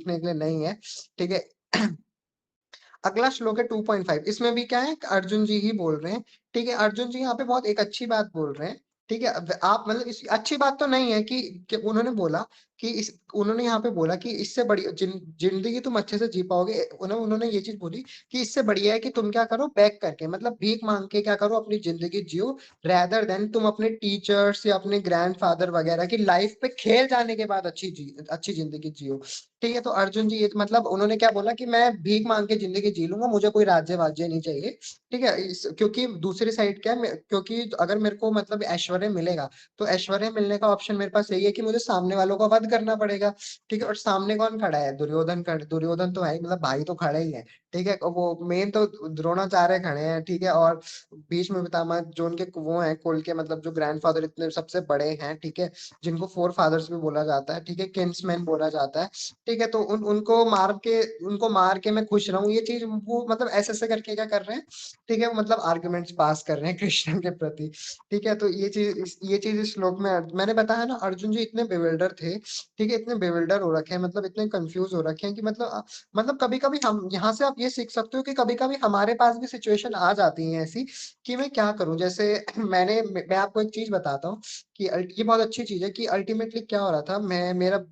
सीखने के लिए नहीं है, ठीक है। अगला श्लोक है 2.5। इसमें भी क्या है, अर्जुन जी ही बोल रहे हैं, ठीक है। अर्जुन जी यहाँ पे बहुत एक अच्छी बात बोल रहे हैं, ठीक है। अब आप मतलब इस अच्छी बात तो नहीं है कि उन्होंने बोला कि इस उन्होंने यहाँ पे बोला कि इससे बड़ी जिंदगी तुम अच्छे से जी पाओगे। उन्होंने ये चीज बोली कि इससे बढ़िया है कि तुम क्या करो, बैक करके मतलब भीख मांग के क्या करो, अपनी जिंदगी जियो, रेदर देन तुम अपने टीचर्स या अपने ग्रैंडफादर वगैरह की लाइफ पे खेल जाने के बाद अच्छी जिंदगी जियो, ठीक है। तो अर्जुन जी ये तो मतलब उन्होंने क्या बोला कि मैं भीख मांग के जिंदगी जी लूंगा, मुझे कोई राज्य वाज्य नहीं चाहिए, ठीक है। क्योंकि दूसरी साइड क्या है, क्योंकि अगर मेरे को मतलब ऐश्वर्य मिलेगा, तो ऐश्वर्य मिलने का ऑप्शन मेरे पास यही है कि मुझे सामने वालों का वध करना पड़ेगा, ठीक है। और सामने कौन खड़ा है, दुर्योधन तो है ही, मतलब भाई तो खड़े ही है, ठीक है। वो मेन तो द्रोणाचार्य खड़े हैं, ठीक है। और भीष्म पितामह जो उनके वो हैं कुल के, मतलब जो ग्रैंडफादर इतने सबसे बड़े हैं, ठीक है, जिनको फोर फादर्स भी बोला जाता है, ठीक है, किंग्समैन बोला जाता है, ठीक है। तो उनको मार के मैं खुश रहूं, ये चीज वो मतलब ऐसे ऐसे करके क्या कर रहे हैं, ठीक है, वो मतलब आर्गुमेंट्स पास कर रहे हैं कृष्ण के प्रति, ठीक है। तो ये चीज इस श्लोक में मैंने बताया ना, अर्जुन जी इतने बेविल्डर थे, ठीक है, इतने बेविल्डर हो रखे हैं, मतलब इतने कंफ्यूज हो रखे हैं कि मतलब कभी कभी हम यहाँ से आप ये सीख सकते हो कि कभी कभी हमारे पास भी सिचुएशन आ जाती है ऐसी कि मैं क्या करूं। जैसे मैं आपको एक चीज बताता हूँ कि ये बहुत अच्छी चीज है कि अल्टीमेटली क्या हो रहा था,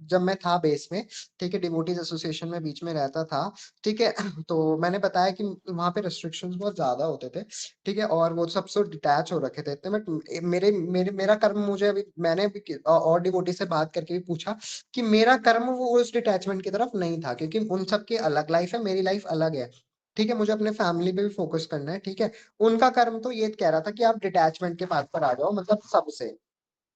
जब मैं था बेस में, ठीक है, डिवोटीज एसोसिएशन में बीच में रहता था, ठीक है। तो मैंने बताया कि वहां पे रेस्ट्रिक्शंस बहुत ज्यादा होते थे, ठीक है, और वो सबसे डिटैच हो रखे थे इतने। बट मेरे मेरे मेरा कर्म, मुझे अभी मैंने भी और डिवोटी से बात करके भी पूछा कि मेरा कर्म वो उस डिटैचमेंट की तरफ नहीं था, क्योंकि उन सबकी अलग लाइफ है, मेरी लाइफ अलग है, ठीक है। मुझे अपने फैमिली पे भी फोकस करना है, ठीक है। उनका कर्म तो ये कह रहा था कि आप डिटैचमेंट के बात पर आ जाओ, मतलब सबसे,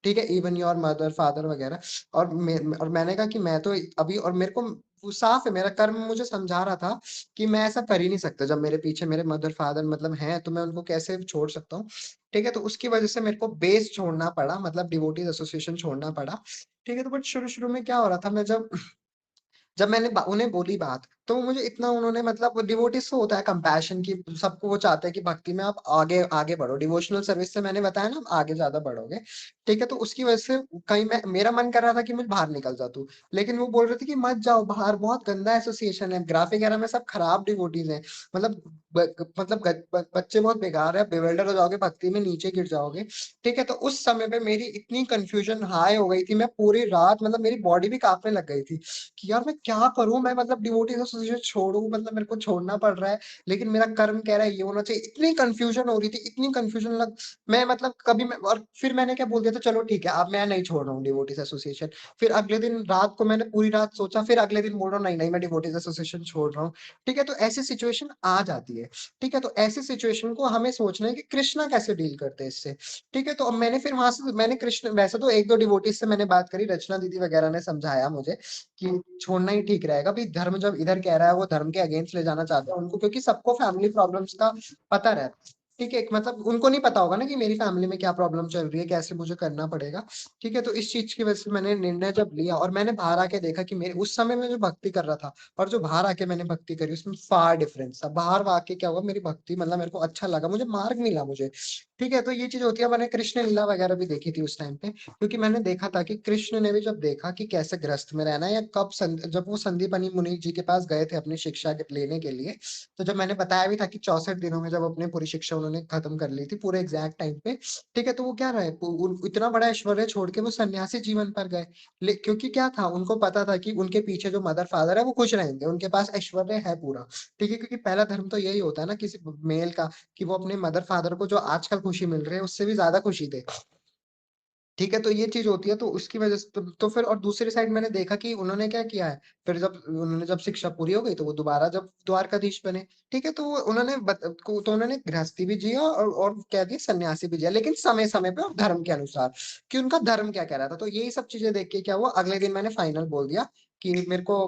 ठीक है, इवन योर मदर फादर वगैरह। और मैंने कहा कि मैं तो अभी, और मेरे को वो साफ है, मेरा कर्म मुझे समझा रहा था कि मैं ऐसा कर ही नहीं सकता, जब मेरे पीछे मेरे मदर फादर मतलब हैं, तो मैं उनको कैसे छोड़ सकता हूँ, ठीक है। तो उसकी वजह से मेरे को बेस छोड़ना पड़ा, मतलब डिवोटीज एसोसिएशन छोड़ना पड़ा, ठीक है। तो बट शुरू शुरू में क्या हो रहा था, मैं जब मैंने उन्हें बोली बात, तो मुझे इतना उन्होंने मतलब डिवोटिस को होता है कंपैशन की, सबको वो चाहते हैं कि भक्ति में आप आगे आगे बढ़ो, डिवोशनल सर्विस से मैंने बताया ना आप आगे ज्यादा बढ़ोगे, ठीक है। तो उसकी वजह से कहीं मेरा मन कर रहा था कि मैं बाहर निकल जातू, लेकिन वो बोल रहे थे कि मत जाओ बाहर, बहुत गंदा एसोसिएशन है, ग्राफिक वगैरह में सब खराब डिवोटीज हैं, मतलब बच्चे बहुत बेकार है, बेवेल्डर हो जाओगे, भक्ति में नीचे गिर जाओगे, ठीक है। तो उस समय पे मेरी इतनी कंफ्यूजन हाई हो गई थी, मैं पूरी रात मतलब मेरी बॉडी भी कांपने लग गई थी कि यार मैं क्या करूं, मैं मतलब डिवोटी एसोसिएशन छोड़ूं, मतलब मेरे को छोड़ना पड़ रहा है, लेकिन मेरा कर्म कह रहा है ये होना चाहिए, इतनी कंफ्यूजन हो रही थी, इतनी कंफ्यूजन मैं मतलब और फिर मैंने क्या बोल दिया था, चलो ठीक है अब मैं नहीं छोड़ रहा हूँ डिवोटीज एसोसिएशन। फिर अगले दिन रात को मैंने पूरी रात सोचा, फिर अगले दिन बोल रहा हूँ नहीं नहीं मैं डिवोटीज एसोसिएशन छोड़ रहा हूँ, ठीक है। तो ऐसी सिचुएशन आ जाती है, ठीक है। तो ऐसी सिचुएशन को हमें सोचना है कि कृष्णा कैसे डील करते हैं इससे, ठीक है। तो अब मैंने फिर वहां से मैंने कृष्ण, वैसे तो एक दो डिवोटीज से मैंने बात करी, रचना दीदी वगैरह ने समझाया मुझे कि छोड़ना ही ठीक रहेगा भाई, धर्म जब इधर कह रहा है, वो धर्म के अगेंस्ट ले जाना चाहते हैं उनको, क्योंकि सबको फैमिली प्रॉब्लम्स का पता रहता है, ठीक है। मतलब उनको नहीं पता होगा ना कि मेरी फैमिली में क्या प्रॉब्लम चल रही है, कैसे मुझे करना पड़ेगा, ठीक है। तो इस चीज की वजह से मैंने निर्णय जब लिया, और मैंने बाहर आके देखा कि मेरे उस समय में जो भक्ति कर रहा था और जो बाहर आके मैंने भक्ति करी, उसमें फार डिफरेंस था। बाहर आके क्या हुआ, मेरी भक्ति मतलब मेरे को अच्छा लगा, मुझे मार्ग मिला मुझे, ठीक है। तो ये चीज होती है, मैंने कृष्ण लीला वगैरह भी देखी थी उस टाइम पे, क्योंकि मैंने देखा था कि कृष्ण ने भी जब देखा कि कैसे ग्रस्त में रहना है, या जब वो संदीपनी मुनि जी के पास गए थे अपनी शिक्षा लेने के लिए, तो जब मैंने बताया भी था कि 64 दिनों में जब अपनी पूरी शिक्षा उन्होंने खत्म कर ली थी पूरे एग्जैक्ट टाइम पे, ठीक है। तो वो क्या रहे, इतना बड़ा ऐश्वर्य छोड़ के वो सन्यासी जीवन पर गए, क्योंकि क्या था, उनको पता था कि उनके पीछे जो मदर फादर है वो खुश रहेंगे, उनके पास ऐश्वर्य है पूरा, ठीक है। क्योंकि पहला धर्म तो यही होता है ना किसी मेल का, कि वो अपने मदर फादर को जो आजकल खुशी मिल रही है उससे भी ज्यादा खुशी दे, ठीक है। तो ये चीज होती है, तो उसकी वजह से तो फिर और दूसरी साइड मैंने देखा कि उन्होंने क्या किया है, फिर जब शिक्षा पूरी हो गई तो वो दोबारा जब द्वारकाधीश बने, ठीक है। तो तो उन्होंने गृहस्थी भी जिया और क्या दिया, सन्यासी भी जिया, लेकिन समय समय पे और धर्म के अनुसार, कि उनका धर्म क्या कह रहा था। तो यही सब चीजें देख के क्या हुआ, अगले दिन मैंने फाइनल बोल दिया कि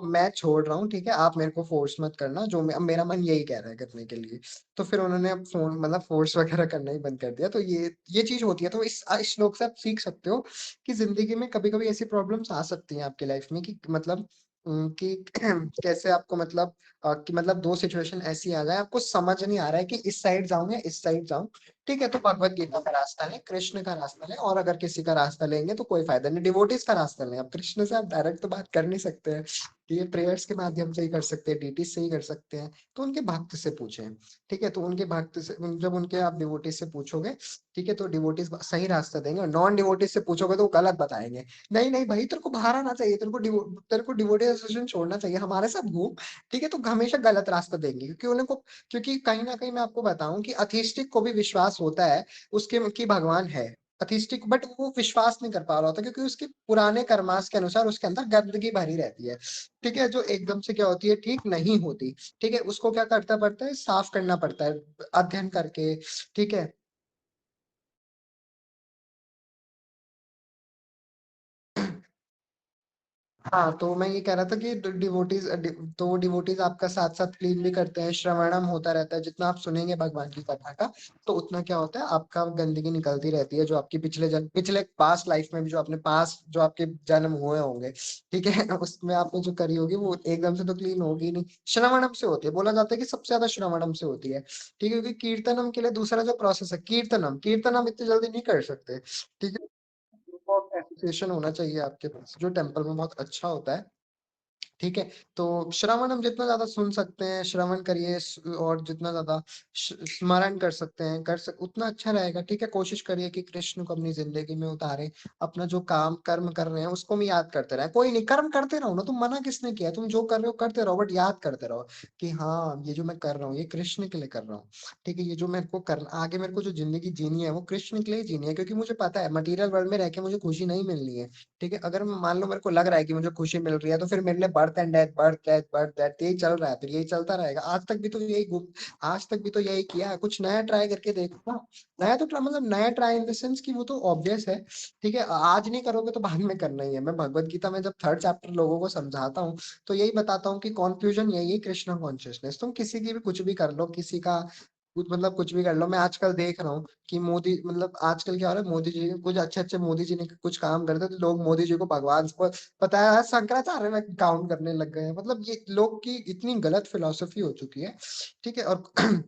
मैं छोड़ रहा हूँ, ठीक है, आप मेरे को फोर्स मत करना, अब मेरा मन यही कह रहा है करने के लिए। तो फिर उन्होंने अब फोन मतलब फोर्स वगैरह करना ही बंद कर दिया। तो ये चीज होती है। तो इस श्लोक से आप सीख सकते हो कि जिंदगी में कभी कभी ऐसी प्रॉब्लम्स आ सकती हैं आपके लाइफ में, कि मतलब कि कैसे आपको मतलब कि मतलब दो सिचुएशन ऐसी आ जाए, आपको समझ नहीं आ रहा है कि इस साइड जाऊं या इस साइड जाऊं, ठीक है। तो भगवत गीता का रास्ता लें, कृष्ण का रास्ता लें, और अगर किसी का रास्ता लेंगे तो कोई फायदा नहीं, डिवोटीज का रास्ता लें। अब कृष्ण से आप डायरेक्ट तो बात कर नहीं सकते हैं, ये प्रेयर्स के माध्यम से ही कर सकते हैं, डीटी से ही कर सकते हैं। तो उनके भक्त से पूछें, ठीक है? तो उनके भक्त से जब उनके आप डिवोटी से पूछोगे, ठीक है, तो डिवोटीज सही रास्ता देंगे, और नॉन डिवोटीज से पूछोगे तो वो गलत बताएंगे। नहीं नहीं भाई, तेरे को बाहर आना चाहिए, तेरे को डिवोटी एसोसिएशन छोड़ना चाहिए, हमारे साथ घूम। ठीक है, तो हमेशा गलत रास्ता देंगे, क्योंकि उन्हें को, क्योंकि कहीं ना कहीं मैं आपको बताऊं कि अथिस्टिक को भी विश्वास होता है उसके कि भगवान है अथिस्टिक, बट वो विश्वास नहीं कर पा रहा होता, क्योंकि उसके पुराने कर्मास के अनुसार उसके अंदर गंदगी भरी रहती है। ठीक है, जो एकदम से क्या होती है, ठीक नहीं होती। ठीक है, उसको क्या करना पड़ता है, साफ करना पड़ता है अध्ययन करके। ठीक है। हाँ, तो मैं ये कह रहा था कि डिवोटीज, तो वो डिवोटीज आपका साथ साथ क्लीन भी करते हैं, श्रवणम होता रहता है, जितना आप सुनेंगे भगवान की कथा का, तो उतना क्या होता है, आपका गंदगी निकलती रहती है, जो आपकी पिछले जन्म, पिछले पास्ट लाइफ में भी, जो आपने पास, जो आपके जन्म हुए होंगे, ठीक है, उसमें आपने जो करी होगी वो एकदम से तो क्लीन होगी नहीं, श्रवणम से होती है। बोला जाता है कि सबसे ज्यादा श्रवणम से होती है। ठीक है, क्योंकि कीर्तनम के लिए दूसरा जो प्रोसेस है, कीर्तनम, कीर्तनम इतनी जल्दी नहीं कर सकते। ठीक है, एसोसिएशन होना चाहिए आपके पास, जो टेम्पल में बहुत अच्छा होता है। ठीक है, तो श्रवण हम जितना ज्यादा सुन सकते हैं, श्रवण करिए, और जितना ज्यादा स्मरण कर सकते हैं, उतना अच्छा रहेगा। ठीक है, कोशिश करिए कि कृष्ण को अपनी जिंदगी में उतारे, अपना जो काम कर्म कर रहे हैं उसको भी याद करते रहे। कोई नहीं, कर्म करते रहो ना, तुम मना किसने किया, तुम जो कर रहे हो करते रहो, बट याद करते रहो कि हाँ, ये जो मैं कर रहा हूँ ये कृष्ण के लिए कर रहा हूँ। ठीक है, ये जो मेरे को करना, आगे मेरे को जो जिंदगी जीनी है वो कृष्ण के लिए ही जीनी है, क्योंकि मुझे पता है मटेरियल वर्ल्ड में रह के मुझे खुशी नहीं मिलनी है। ठीक है, अगर मान लो मेरे को लग रहा है कि मुझे खुशी मिल रही है, तो फिर मेरे लिए birth and death, birth death, birth death यही चल रहा है, फिर यही चलता रहेगा। आज तक भी तो यही किया है, कुछ नया ट्राई करके देखो ना। नया तो मतलब नया ट्राई इन द सेंस कि वो तो ऑब्वियस है। ठीक है, आज नहीं करोगे तो बाद में करना ही है। मैं भगवत गीता में जब थर्ड चैप्टर लोगों को समझाता हूँ, तो यही बताता हूँ कि कॉन्फ्यूजन यही है, कृष्ण कॉन्शियसनेस। तुम किसी की भी कुछ भी कर लो, किसी का मतलब कुछ भी कर लो। मैं आजकल देख रहा हूँ कि मोदी, मतलब आजकल क्या हो रहा है, मोदी जी कुछ अच्छे अच्छे, मोदी जी ने कुछ काम करते तो लोग मोदी जी को भगवान को, पता है, शंकराचार्य में काउंट करने लग गए हैं। मतलब ये लोग की इतनी गलत फिलोसफी हो चुकी है। ठीक है, और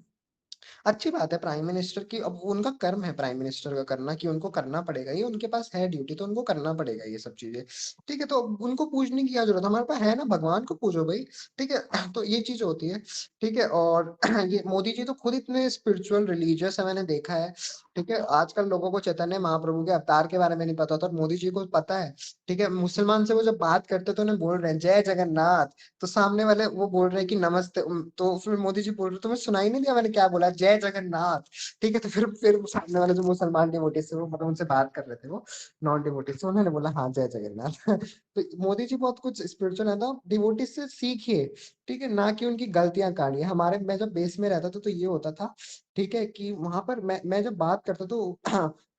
अच्छी बात है प्राइम मिनिस्टर की, अब वो उनका कर्म है प्राइम मिनिस्टर का करना, कि उनको करना पड़ेगा, ये उनके पास है ड्यूटी, तो उनको करना पड़ेगा ये सब चीजें। ठीक है, तो उनको पूजने की क्या जरूरत है, हमारे पास है ना, भगवान को पूजो भाई। ठीक है, तो ये चीज होती है। ठीक है, और ये मोदी जी तो खुद इतने स्पिरिचुअल रिलीजियस है, मैंने देखा है। ठीक है, आजकल लोगों को चैतन्य महाप्रभु के अवतार के बारे में नहीं पता होता, और मोदी जी को पता है। ठीक है, मुसलमान से वो जब बात करते तो उन्हें बोल रहे हैं जय जगन्नाथ, तो सामने वाले वो बोल रहे हैं कि नमस्ते, तो फिर मोदी जी बोल रहे, तुम्हें सुनाई नहीं दिया मैंने क्या बोला, जय जगन्नाथ। ठीक है, तो फिर सामने वाले जो मुसलमान डिवोटीज थे, वो मतलब उनसे बात कर रहे थे, वो नॉन डिवोटीज से, उन्होंने बोला हाँ जय जगन्नाथ। तो मोदी जी बहुत कुछ स्पिरिचुअल है ना, डिवोटीज से सीखिए। ठीक है, ना कि उनकी गलतियां काढ़िए। हमारे, मैं जब बेस में रहता था तो ये होता था, ठीक है, कि वहां पर मैं जब बात करता तो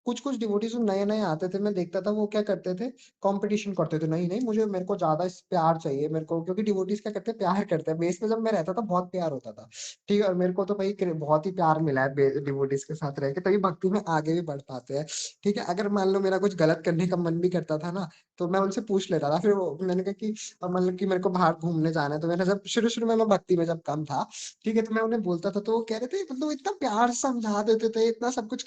कुछ कुछ डिवोटीज नए नए आते थे, मैं देखता था वो क्या करते थे, कंपटीशन करते थे, नहीं नहीं मुझे, मेरे को ज्यादा प्यार चाहिए मेरे को, क्योंकि डिवोटीज क्या करते हैं, प्यार करते हैं। बेस में जब मैं रहता था बहुत प्यार होता था। ठीक है, और मेरे को तो भाई बहुत ही प्यार मिला है डिवोटीज के साथ रह के, तभी भक्ति में आगे भी बढ़ पाते हैं। ठीक है, अगर मान लो मेरा कुछ गलत करने का मन भी करता था ना, तो मैं उनसे पूछ लेता था, फिर मैंने कहा कि मतलब कि मेरे को बाहर घूमने जाना है, तो मेरा जब शुरू शुरू में मैं भक्ति में जब कम था, ठीक है, तो मैं उन्हें बोलता था, तो वो कह रहे थे, मतलब इतना प्यार से समझा देते थे, इतना सब कुछ